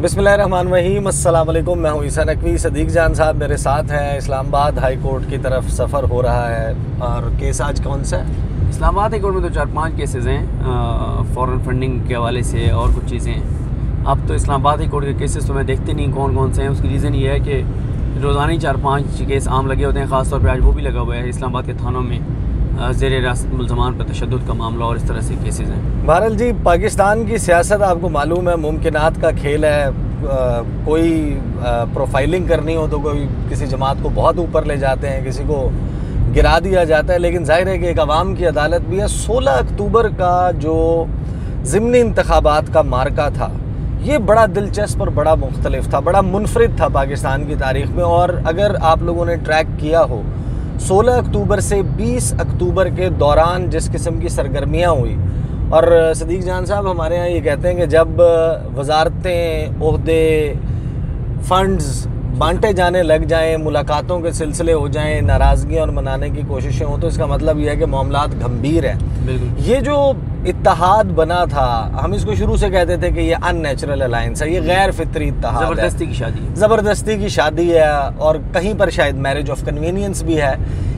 बिस्मिल्लाहिर्रहमानिर्रहीम, अस्सलाम वालेकुम। मैं हूँ ईसा नकवी। सदीक जान साहब मेरे साथ हैं। इस्लामाबाद हाई कोर्ट की तरफ सफ़र हो रहा है और केस आज कौन सा है? इस्लामाबाद हाई कोर्ट में तो 4-5 केसेस हैं फ़ॉरेन फंडिंग के हवाले से और कुछ चीज़ें हैं। अब तो इस्लामाबाद हाई कोर्ट के केसेस तो मैं देखते नहीं कौन कौन से हैं। उसकी रीज़न ये है कि रोज़ाना ही 4-5 केस आम लगे होते हैं। ख़ास तौर पे आज वो भी लगा हुआ है इस्लामाबाद के थानों में ज़ेर हिरासत मुल्ज़मान पर तशद्दुद का मामला और इस तरह से केसेस हैं। बहरहाल जी, पाकिस्तान की सियासत आपको मालूम है मुमकिनात का खेल है। कोई प्रोफाइलिंग करनी हो तो कोई किसी जमात को बहुत ऊपर ले जाते हैं, किसी को गिरा दिया जाता है। लेकिन जाहिर है कि एक अवाम की अदालत भी है। 16 अक्टूबर का जो ज़िमनी इंतखाबात का मार्का था, ये बड़ा दिलचस्प और बड़ा मुख्तलिफ था, बड़ा मुनफरिद था पाकिस्तान की तारीख़ में। और अगर आप लोगों ने ट्रैक किया हो, 16 अक्टूबर से 20 अक्टूबर के दौरान जिस किस्म की सरगर्मियाँ हुई, और सदीक जान साहब हमारे यहाँ ये कहते हैं कि जब वजारतें, ओहदे, फंड्स बांटे जाने लग जाएं, मुलाकातों के सिलसिले हो जाएं, नाराज़गियाँ और मनाने की कोशिशें हों, तो इसका मतलब यह है कि मामलात गंभीर हैं। बिल्कुल। ये जो इत्तेहाद बना था, हम इसको शुरू से कहते थे कि ये अननेचुरल अलायंस है, ये गैर फितरी इत्तेहाद है, ज़बरदस्ती की शादी है। ज़बरदस्ती की शादी है और कहीं पर शायद मैरिज ऑफ कन्वीनियंस भी है।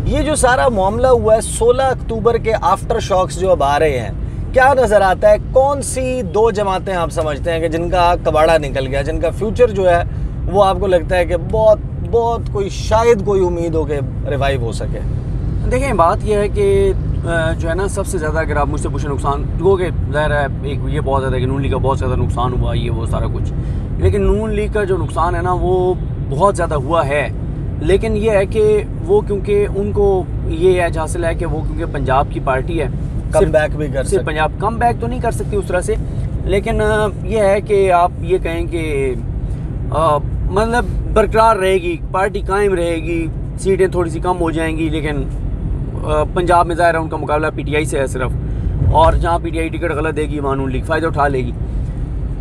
ये जो सारा मामला हुआ है, 16 अक्टूबर के आफ्टर शॉक्स जो अब आ रहे हैं, क्या नज़र आता है? कौन सी दो जमातें आप समझते हैं कि जिनका कबाड़ा निकल गया, जिनका फ्यूचर जो है वो आपको लगता है कि बहुत बहुत कोई शायद कोई उम्मीद हो कि रिवाइव हो सके? देखें, बात यह है कि जो है ना, सबसे ज़्यादा अगर आप मुझसे पूछें नुकसान जो कि ज़ाहिर है एक ये बहुत ज़्यादा कि नून लीग का बहुत ज़्यादा नुकसान हुआ, ये वो सारा कुछ। लेकिन नून लीग का जो नुकसान है ना, वो बहुत ज़्यादा हुआ है। लेकिन ये है कि वो क्योंकि उनको ये एज हासिल है कि वो क्योंकि पंजाब की पार्टी है, कम बैक भी कर सकते। पंजाब कम बैक तो नहीं कर सकती उस तरह से, लेकिन ये है कि आप ये कहें कि मतलब बरकरार रहेगी, पार्टी कायम रहेगी, सीटें थोड़ी सी कम हो जाएंगी। लेकिन पंजाब में ज़ाहिर है उनका मुकाबला पीटीआई से है सिर्फ, और जहाँ पीटीआई टिकट गलत देगी वहाँ नून लीग फ़ायदा उठा लेगी।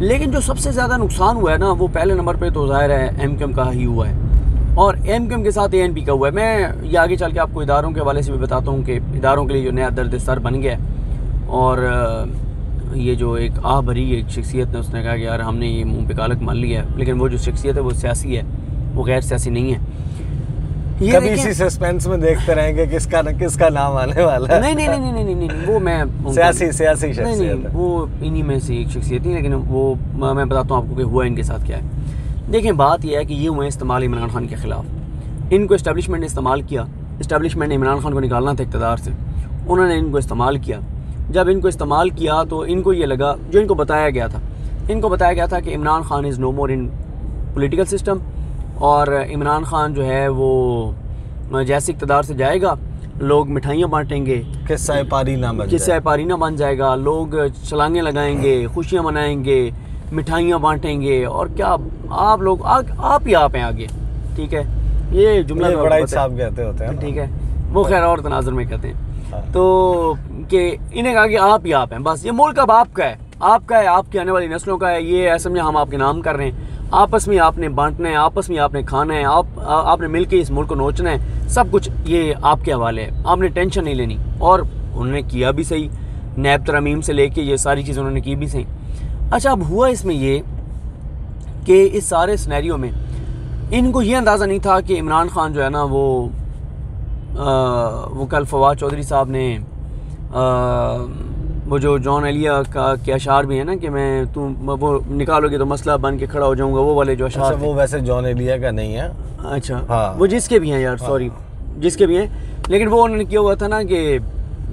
लेकिन जो सबसे ज़्यादा नुकसान हुआ है ना, वो पहले नंबर पे तो ज़ाहिर है एमक्यूएम का ही हुआ है, और एमक्यूएम के साथ एएनपी का हुआ है। मैं ये आगे चल के आपको इदारों के हवाले से भी बताता हूँ कि इदारों के लिए जो नया दर्द सर बन गया है। और ये जो एक भरी एक शख्सियत ने, उसने कहा कि यार हमने ये मुँह पे कालक मान लिया है, लेकिन वो जो शख्सियत है वो सियासी है, वो गैर सियासी नहीं है। ये कभी इसी सस्पेंस में देखते रहेंगे किसका नाम आने वाला है। नहीं, वो मैं सियासी शख्सियत नहीं, वो इन्हीं में से एक शख्सियत नहीं, लेकिन वो मैं बताता हूँ आपको कि हुआ इनके साथ क्या है। देखें, बात यह है कि ये हुए इस्तेमाल इमरान खान के ख़िलाफ़। इनको इस्टेब्लिशमेंट ने इस्तेमाल किया। इस्टेब्लिशमेंट ने इमरान खान को निकालना था इक़्तिदार से, उन्होंने इनको इस्तेमाल किया। जब इनको इस्तेमाल किया तो इनको ये लगा, जो इनको बताया गया था कि Imran Khan is no more in political system, और इमरान खान जो है वो जैसे इक़्तिदार से जाएगा, लोग मिठाइयाँ बांटेंगे, किस्सा पारी ना बन जाएगा, लोग छलांगे लगाएंगे, खुशियाँ मनाएंगे, मिठाइयाँ बांटेंगे, और क्या आप लोग आप ही आप हैं आगे। ठीक है, ये जुमला बड़ा साहब कहते होते हैं, ठीक है, वो खैर और तनाजुर में कहते हैं। तो कि इन्हें कहा कि आप ही आप हैं, बस ये मुल्क अब आपका है, आपकी आने वाली नस्लों का है। ये ऐसा समझे हम आपके नाम कर रहे हैं, आपस में आपने बांटना है, आपस में आपने खाना है, आपने मिलके इस मुल्क को नोचना है, सब कुछ ये आपके हवाले है, आपने टेंशन नहीं लेनी। और उन्होंने किया भी सही, नैब तरमीम से लेके ये सारी चीज़ें उन्होंने की भी सही। अच्छा, अब हुआ इसमें ये कि इस सारे सिनेरियो में इनको ये अंदाज़ा नहीं था कि इमरान खान जो है ना, वो कल फवाद चौधरी साहब ने वो जो जॉन एलिया का के अशार भी है ना कि वो निकालोगे तो मसला बन के खड़ा हो जाऊंगा, वो वाले जो अशार। अच्छा, वो वैसे जॉन एलिया का नहीं है। अच्छा, हाँ, वो जिसके भी हैं यार, सॉरी, जिसके भी हैं। लेकिन वो उन्होंने किया हुआ था ना कि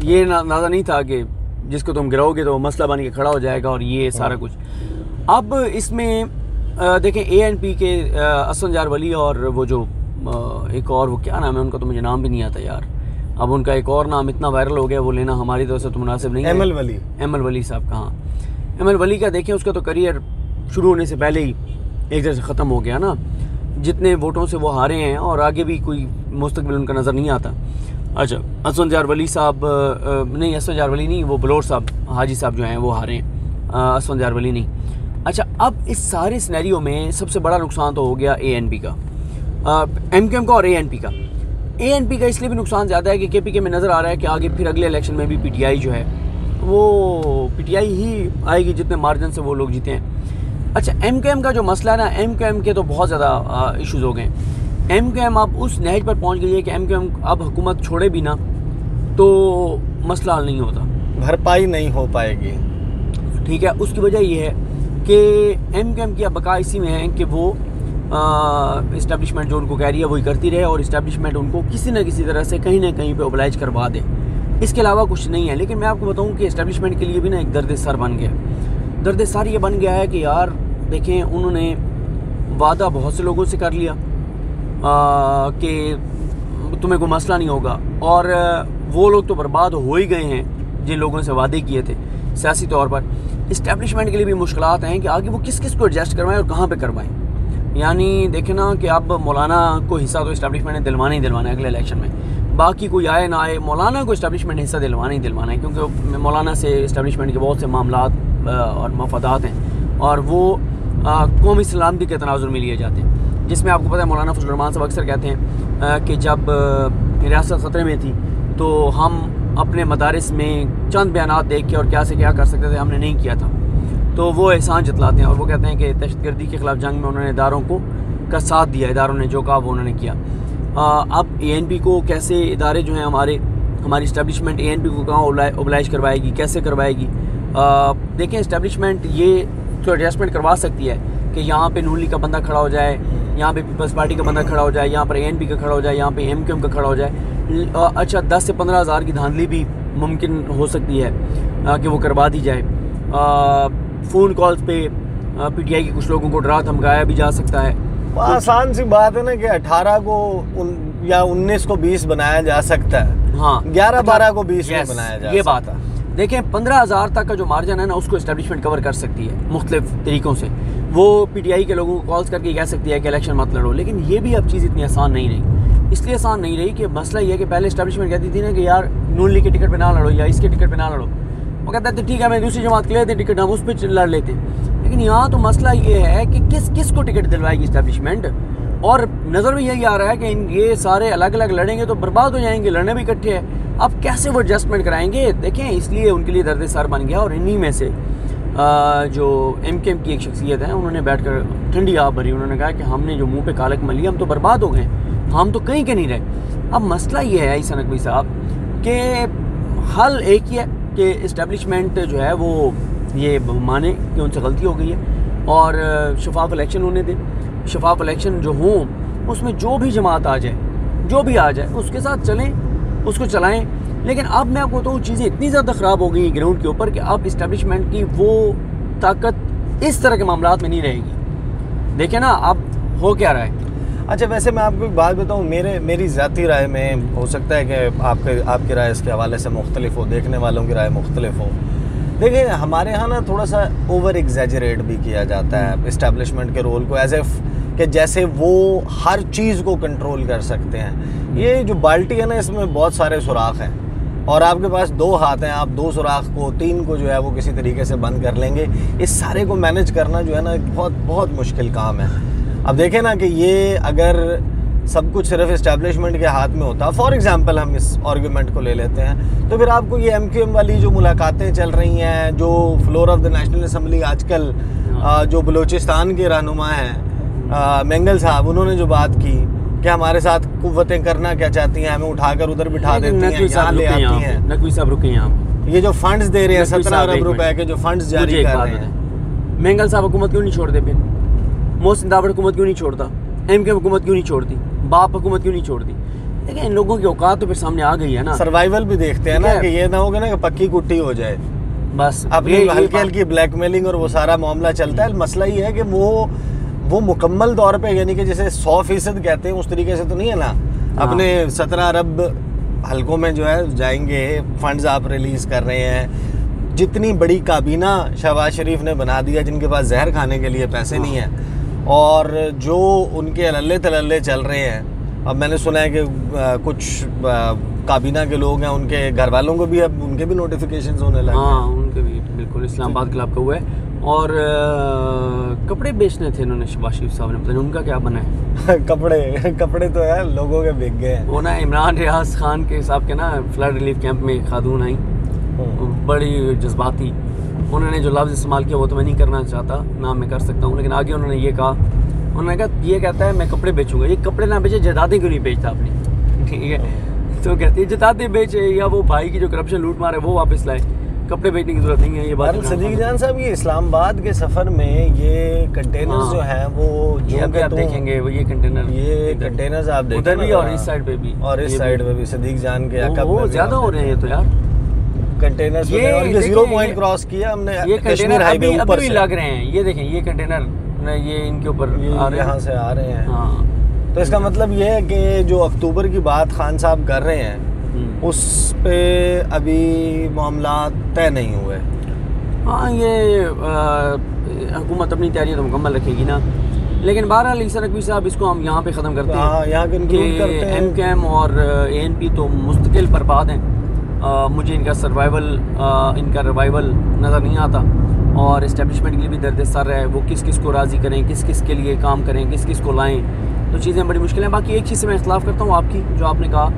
ये अंदाज़ा नहीं था कि जिसको तुम गिराओगे तो मसला बन के खड़ा हो जाएगा, और ये सारा कुछ। अब इसमें देखें, एएनपी के असद जार वली और वो जो एक और वो क्या नाम है उनका, तो मुझे नाम भी नहीं आता यार। अब उनका एक और नाम इतना वायरल हो गया, वो लेना हमारी तरफ से तो मुनासिब नहीं है। एमएल वली साहब का। हाँ, एमएल वली का देखें, उसका तो करियर शुरू होने से पहले ही एक तरह से ख़त्म हो गया ना। जितने वोटों से वो हारे हैं, और आगे भी कोई मुस्तकबिल उनका नज़र नहीं आता। अच्छा, असद जार वली साहब नहीं, असद जार वली नहीं, वो बलोर साहब, हाजी साहब जो हैं वो हारे हैं, असद जार वली नहीं। अच्छा, अब इस सारे सिनेरियो में सबसे बड़ा नुकसान तो हो गया एएनपी का, एमक्यूएम का और एएनपी का। एएनपी का इसलिए भी नुकसान ज़्यादा है कि केपीके में नज़र आ रहा है कि आगे फिर अगले इलेक्शन में भी पीटीआई जो है वो पीटीआई ही आएगी, जितने मार्जिन से वो लोग जीते हैं। अच्छा, MQM का जो मसला है ना, MQM के तो बहुत ज़्यादा इश्यूज हो गए। MQM अब उस नहज पर पहुंच गई है कि MQM अब हुकूमत छोड़े भी ना तो मसला हल नहीं होता, भरपाई नहीं हो पाएगी। ठीक है। उसकी वजह यह है कि MQM की अब बका इसी में है कि वो इस्टेब्लिशमेंट जो उनको कह रही है वही करती रहे और इस्टेब्लिशमेंट उनको किसी न किसी तरह से कहीं ना कहीं पे ओबलाइज करवा दे, इसके अलावा कुछ नहीं है। लेकिन मैं आपको बताऊं कि इस्टेब्लिशमेंट के लिए भी ना एक दर्द सर बन गया। दर्द सर ये बन गया है कि यार देखें, उन्होंने वादा बहुत से लोगों से कर लिया कि तुम्हें कोई मसला नहीं होगा, और वो लोग तो बर्बाद हो ही गए हैं जिन लोगों से वादे किए थे सियासी तौर पर। इस्टेब्लिशमेंट के लिए भी मुश्किलात हैं कि आगे वो किस किस को एडजस्ट करवाएं और कहाँ पे करवाएं। यानी देखें ना कि अब मौलाना को हिस्सा तो इस्टेब्लिशमेंट ने दिलवाना ही दिलवाना है अगले इलेक्शन में, बाकी कोई आए ना आए, मौलाना को इस्टेब्लिशमेंट ने हिस्सा दिलवाना ही दिलवाना है, क्योंकि मौलाना से इस्टेब्लिशमेंट के बहुत से मामलात और मफादात हैं और वो कौमी सलामती के तनाजुर में लिए जाते हैं, जिसमें आपको पता है मौलाना फजल रहमान साहब अक्सर कहते हैं कि जब रियासत खतरे में थी तो हम अपने मदारिस में चंद बयानात देख के और क्या से क्या कर सकते थे हमने नहीं किया था, तो वो एहसान जतलाते हैं और वो कहते हैं कि दहशतगर्दी के ख़िलाफ़ जंग में उन्होंने इदारों को का साथ दिया, इदारों ने जो कहा वो उन्होंने किया। अब ANP को कैसे इदारे जो हैं हमारी इस्टेब्लिशमेंट ANP को कहाँ ओबलाइज करवाएगी, कैसे करवाएगी। देखें, इस्टेब्लिशमेंट ये तो एडजस्टमेंट करवा सकती है कि यहाँ पे नून लीग का बंदा खड़ा हो जाए, यहाँ पे पीपल्स पार्टी का बंदा खड़ा हो जाए, यहाँ पर ANP का खड़ा हो जाए, यहाँ पे MQM का खड़ा हो जाए। अच्छा, 10 से 15 हज़ार की धांधली भी मुमकिन हो सकती है कि वो करवा दी जाए। फ़ोन कॉल्स पे PTI के कुछ लोगों को डरा धमकाया भी जा सकता है। आसान सी बात है ना कि 18 को या 19 को 20 बनाया जा सकता है। हाँ, 11-12 को 20 में बनाया जा ये सकता बात है। देखें, 15,000 तक का जो मार्जिन है ना उसको इस्टेब्लिशमेंट कवर कर सकती है मुख्तलिफ तरीक़ों से। वो PTI के लोगों को कॉल्स करके कह सकती है कि इलेक्शन मत लड़ो, लेकिन ये भी अब चीज़ इतनी आसान नहीं रही। इसलिए आसान नहीं रही कि मसला ये है कि पहले इस्टेब्लिशमेंट कहती थी ना कि यार नून लीग के टिकट पे ना लड़ो या इसके टिकट पे ना लड़ो, वो कहता है ठीक है मैं दूसरी जमात के लेते टिकट, हम उस पर लड़ लेते। लेकिन यहाँ तो मसला ये है कि किस किस को टिकट दिलवाएगी इस्टेब्लिशमेंट, और नज़र में यही आ रहा है कि ये सारे अलग अलग लड़ेंगे तो बर्बाद हो जाएंगे, लड़ने भी इकट्ठे हैं। अब कैसे वो एडजस्टमेंट कराएंगे, देखें, इसलिए उनके लिए दर्द सर बन गया। और इन्हीं में से जो MQM की एक शख्सियत है, उन्होंने बैठकर ठंडी आह भरी, उन्होंने कहा कि हमने जो मुंह पे कालक मली हम तो बर्बाद हो गए, हम तो कहीं के नहीं रहे। अब मसला ये है ईसा नकवी साहब कि हल एक ही है कि इस्टेब्लिशमेंट जो है वो ये माने कि उनसे गलती हो गई है और शफाफ इलेक्शन होने दें। शफाफ इलेक्शन जो हों उसमें जो भी जमात आ जाए, जो भी आ जाए उसके साथ चलें, उसको चलाएं। लेकिन अब मैं आपको बताऊँ, चीज़ें इतनी ज़्यादा ख़राब हो गई हैं ग्राउंड के ऊपर कि अब इस्टेब्लिशमेंट की वो ताकत इस तरह के मामलात में नहीं रहेगी। देखें ना अब हो क्या रहा है। अच्छा, वैसे मैं आपको एक बात बताऊँ, मेरी ज़ाती राय में हो सकता है कि आपकी राय इसके हवाले से मुख्तलिफ हो, देखने वालों की राय मुख्तलिफ हो। देखिए, हमारे यहाँ ना थोड़ा सा ओवर एग्जैजरेट भी किया जाता है इस्टेब्लिशमेंट के रोल को, एज एफ कि जैसे वो हर चीज़ को कंट्रोल कर सकते हैं। ये जो बाल्टी है ना, इसमें बहुत सारे सुराख हैं और आपके पास 2 हाथ हैं, आप 2 सुराख को 3 को जो है वो किसी तरीके से बंद कर लेंगे। इस सारे को मैनेज करना जो है ना बहुत बहुत मुश्किल काम है। अब देखें ना कि ये अगर सब कुछ सिर्फ इस्टेब्लिशमेंट के हाथ में होता, फॉर एग्जांपल हम इस आर्गूमेंट को ले लेते हैं, तो फिर आपको ये MQM वाली जो मुलाकातें चल रही हैं, जो floor of the national assembly आजकल जो बलूचिस्तान के रहनुमा हैं मेंगल साहब, उन्होंने जो बात की कि हमारे साथ कुव्वतें करना क्या चाहती हैं, हमें उठाकर उधर बिठा देती हैं, यहाँ ले आती हैं। नकवी साहब रुके यहाँ, ये जो फंड्स दे रहे हैं 17 अरब रुपए के जो फंड्स जारी कर रहे हैं, मेंगल साहब हुकूमत क्यों नहीं छोड़ते? फिर मोहसिन दावड़ हुकूमत क्यों नहीं छोड़ता? MQM हुकूमत क्यों नहीं छोड़ती? बाप हुकूमत क्यों नहीं छोड़ती? देखिए, इन लोगों की औकात तो फिर सामने आ गई है ना। सर्वाइवल भी देखते हैं ना कि ये ना होगा ना कि पक्की कुट्टी हो जाए, बस अपनी हल्की हल्की ब्लैकमेलिंग और वो सारा मामला चलता है। मसला ये है कि वो मुकम्मल तौर पे, यानी कि जैसे 100% कहते हैं उस तरीके से तो नहीं है ना। अपने 17 अरब हलकों में जो है जाएंगे, फंड्स आप रिलीज कर रहे हैं। जितनी बड़ी काबीना शहबाज शरीफ ने बना दिया, जिनके पास जहर खाने के लिए पैसे नहीं है, और जो उनके अल्ले तलल्ले चल रहे हैं। अब मैंने सुना है कि कुछ काबीना के लोग हैं, उनके घर वालों को भी अब उनके भी नोटिफिकेशंस होने लगे। हाँ, उनके भी बिल्कुल इस्लामाबाद क्लब का हुआ है। और कपड़े बेचने थे इन्होंने, शहबाज शरीफ साहब ने, पता नहीं उनका क्या बना है। कपड़े तो यार लोगों के बिक गए हैं। वो ना इमरान रियाज खान के साहब के ना फ्लड रिलीफ कैंप में खातून आई, बड़ी जज्बाती, उन्होंने जो लफ्ज़ इस्तेमाल किया वो तो मैं नहीं करना चाहता, ना मैं कर सकता हूँ, लेकिन आगे उन्होंने ये कहा, उन्होंने कहा ये कहता है मैं कपड़े बेचूंगा। ये कपड़े ना बेचे, जायदादें क्यों नहीं बेचता अपनी, ठीक है। तो कहती है जायदादें बेचे या वो भाई की जो करप्शन लूट मारे वो वापस लाए, कपड़े बेचने की जरूरत नहीं है। ये बात सदीक जान साहब, ये इस्लामाबाद के सफ़र में ये कंटेनर्स जो हैं वो ये आप देखेंगे, वो ये कंटेनर्स आप देखें उधर भी और इस साइड पे भी, और इस साइड पे भी सदीक जान के वो ज़्यादा हो रहे हैं। तो यार कंटेनर्स ये 0 पॉइंट क्रॉस किया हमने, ये कश्मीर हाईवे ऊपर भी लग रहे हैं। ये देखें ये कंटेनर ये इनके ऊपर यहाँ से आ रहे हैं। तो इसका मतलब ये है कि जो अक्टूबर की बात खान साहब कर रहे हैं उस पे अभी मामला तय नहीं हुए। हाँ, ये हुकूमत अपनी तैयारी तो मुकम्मल रखेगी ना, लेकिन बहरहाल ईसा नकवी साहब इसको हम यहाँ पे ख़त्म करते हैं। यहाँ के MKM और ANP तो मुस्तकिल बर्बाद हैं। मुझे इनका इनका रिवाइवल नज़र नहीं आता, और इस्टेब्लिशमेंट के लिए भी दर्द सर है। वो किस किस को राज़ी करें, किस किस के लिए काम करें, किस किस को लाएं, तो चीज़ें बड़ी मुश्किल हैं। बाकी एक चीज़ से मैं इख्तलाफ करता हूँ आपकी, जो आपने कहा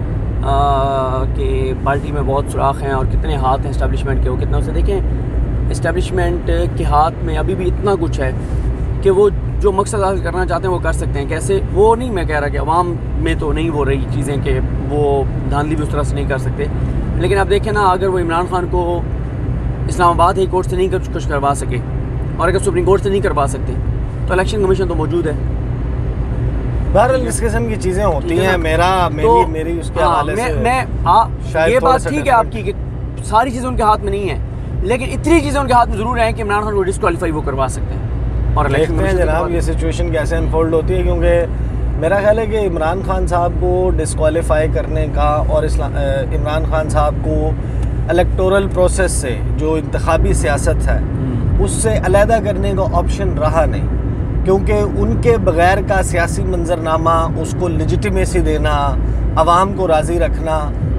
कि पार्टी में बहुत सुराख हैं और कितने हाथ हैं इस्टेब्लिशमेंट के, वो कितना उसे देखें। इस्टेब्लिशमेंट के हाथ में अभी भी इतना कुछ है कि वो जो मकसद हासिल करना चाहते हैं वो कर सकते हैं। कैसे, वो नहीं मैं कह रहा कि अवाम में तो नहीं हो रही चीज़ें कि वो धांधली भी उस तरह से नहीं कर सकते, लेकिन आप देखें ना, अगर वो इमरान खान को इस्लामाबाद हाई कोर्ट से नहीं कुछ करवा सके, और अगर सुप्रीम कोर्ट से नहीं करवा सकते, तो इलेक्शन कमीशन तो मौजूद है। बहरहाल इस किस्म की चीज़ें होती हैं। मेरी उसके हवाले से ये बात ठीक है आपकी कि सारी चीज़ें उनके हाथ में नहीं है, लेकिन इतनी चीज़ें उनके हाथ में ज़रूर हैं कि इमरान खान को डिस्क्वालीफाई वो करवा सकते हैं। और देखते हैं जनाब ये सिचुएशन कैसे अनफोल्ड होती है, क्योंकि मेरा ख्याल है कि इमरान खान साहब को डिस्क्वालीफाई करने का और इमरान खान साहब को इलेक्टोरल प्रोसेस से, जो इंतखाबी सियासत है उससे अलहदा करने का ऑप्शन रहा नहीं, क्योंकि उनके बगैर का सियासी मंजरनामा, उसको लेजिटिमेसी देना, आवाम को राज़ी रखना,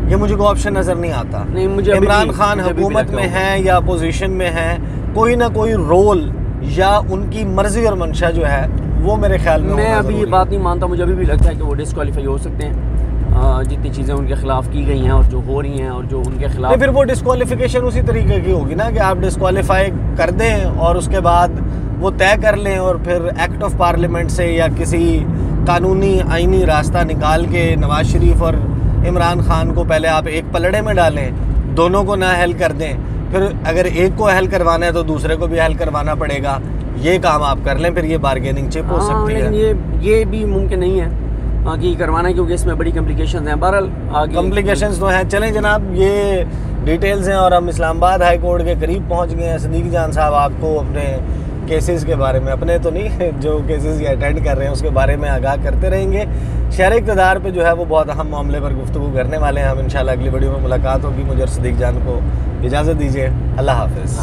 ये मुझे कोई ऑप्शन नज़र नहीं आता। नहीं, मुझे इमरान खान हुकूमत में हैं या अपोजिशन में हैं, कोई ना कोई रोल या उनकी मर्जी और मंशा जो है वो मेरे ख्याल में, मैं अभी ये बात नहीं मानता। मुझे अभी भी लगता है कि वो डिस्क्वालीफाई हो सकते हैं, जितनी चीज़ें उनके खिलाफ की गई हैं और जो हो रही हैं और जो उनके खिलाफ, फिर वो डिस्क्वालिफिकेशन उसी तरीके की होगी ना कि आप डिस्क्वालीफाई कर दें और उसके बाद वो तय कर लें और फिर एक्ट ऑफ पार्लियामेंट से या किसी कानूनी आईनी रास्ता निकाल के नवाज शरीफ और इमरान खान को पहले आप एक पलड़े में डालें, दोनों को ना हल कर दें, फिर अगर एक को हल करवाना है तो दूसरे को भी हल करवाना पड़ेगा। ये काम आप कर लें, फिर ये बार्गेनिंग चिप हो सकती है। ये भी मुमकिन नहीं है कि करवाना है, क्योंकि इसमें बड़ी कॉम्प्लिकेशंस हैं। बहरहाल आगे कॉम्प्लिकेशंस तो हैं। चलें जनाब, ये डिटेल्स हैं और हम इस्लामाबाद हाई कोर्ट के करीब पहुंच गए हैं। सदीक जान साहब आपको अपने केसेस के बारे में, अपने तो नहीं, जो केसेस ये अटेंड कर रहे हैं उसके बारे में आगाह करते रहेंगे। शहर इक़्तिदार पे जो है वो बहुत अहम मामले पर गुफ्तगू करने वाले हैं हम। इंशाल्लाह अगली वीडियो में मुलाकात होगी। मुझे और सदीक जान को इजाज़त दीजिए। अल्लाह हाफ़िज़।